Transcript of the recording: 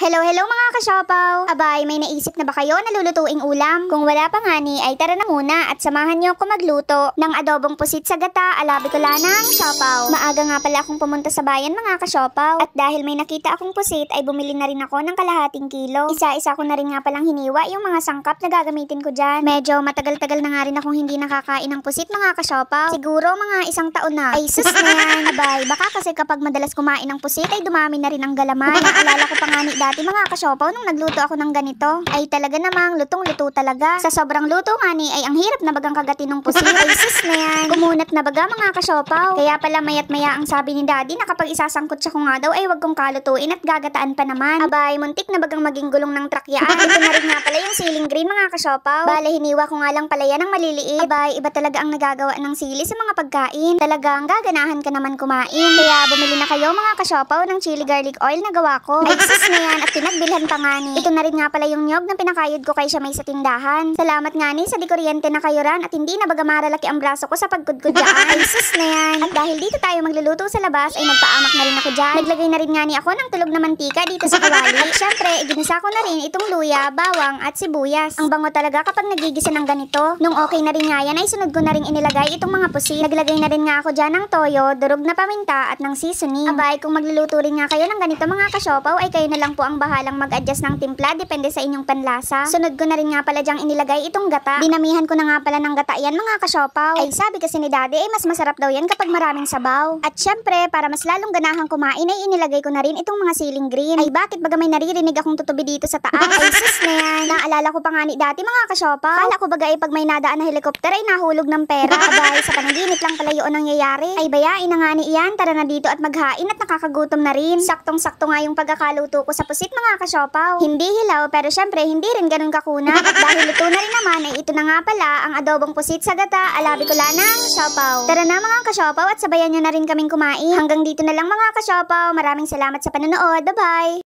Hello mga kasiopaw! Abay, may naisip na ba kayo na lulutuing ulam? Kung wala pa nga ni, ay tara na muna at samahan niyo ako magluto ng adobong pusit sa gata ala Bicolanang siopaw. Maaga nga pala akong pumunta sa bayan mga kasiopaw at dahil may nakita akong pusit ay bumili na rin ako ng kalahating kilo. Isa-isa ko na rin nga palang hiniwa yung mga sangkap na gagamitin ko dyan. Medyo matagal-tagal na nga rin akong hindi nakakain ng pusit mga kasiopaw. Siguro mga 1 taon na. Ay sus na yan! Abay, baka kasi kapag madalas kumain ng pusit ay dumami na rin ang galaman. Naalala ko pa nga ni dati mga kasiopaw nung nagluto ako ng ganito. Ay talaga namang lutong-luto talaga. Sa sobrang luto nga ni ay ang hirap na bagang kagatin ng pusit. Ay sus na yan. Kumunat na baga mga kasiopaw. Kaya pala mayat maya ang sabi ni daddy na kapag isasangkot siya ko nga daw ay wag kong kalutuin at gagataan pa naman. Abay, muntik na bagang maging gulong ng trakyaan. Ito na rin nga pala yung siling green mga kasiopaw. Bale, hiniwa ko nga lang pala yan ng maliliit. Abay, iba talaga ang nagagawa ng sili sa mga pagkain. Talagang gaganahan ka naman kumain. Kaya bumili na kayo mga kasiopaw ng chili garlic oil na gawa ko. Ay sus na yan at pinagbilhan pa nga ni. Ito na rin nga pala yung nyog na pinakayod ko kay siya may sa tindahan. Salamat nga ni sa dikuryente na kayo ran at hindi na baga maralaki ang braso ko sa pagkudkod dyan. Ay sus na yan. At dahil dito tayo magluluto sa labas ay nagpaamak na rin ako dyan. Naglagay na rin nga ni ako ng tulog na mantika dito sa kawali. At syempre, iginisa ko na rin itong luya, bawang at sibuyas. Ang bango talaga kapag nagigisa ng ganito. Nung okay na rin nga yan ay sunod ko na rin inilagay itong mga pusit. Naglagay na rin nga ako dyan ng toyo, durog na paminta at ng seasoning. Abay, kung magluluto rin nga kayo ng ganito mga kasiopaw ay kayo na lang po ang bahalang mag-adjust ng timpla depende sa inyong panlasa. Sunod ko na rin nga pala dyang inilagay itong gata. Dinamihan ko na nga pala ng gata yan mga kasiopaw. Ay sabi kasi ni daddy ay mas masarap daw yan kapag maraming sabaw. At syempre, para mas lalong ganahang kumain ay inilagay ko na rin itong mga siling green. Ay bakit baga may naririnig akong tutubi dito sa taas? Ay sus na yan. Naalala ko pa nga ni dati mga kasiopaw. Kala ko baga ay pag may nadaan na helikopter ay nahulog ng pera. Abay, sa panaginip lang pala yun ang nangyayari. Ay bayain na nga ni iyan. Tara na dito at maghain at nakakagutom na rin. Saktong-sakto nga yung pagkakaluto ko sa pusit mga kasiopaw. Hindi hilaw pero syempre hindi rin ganun kakunat. At dahil luto na rin naman ay ito na nga pala ang adobong pusit sa gata ala Bicolanang siopaw. Tara na mga kasiopaw at sabayan nyo na rin kaming kumain. Hanggang dito na lang mga kasiopaw. Maraming salamat sa panonood. Bye-bye!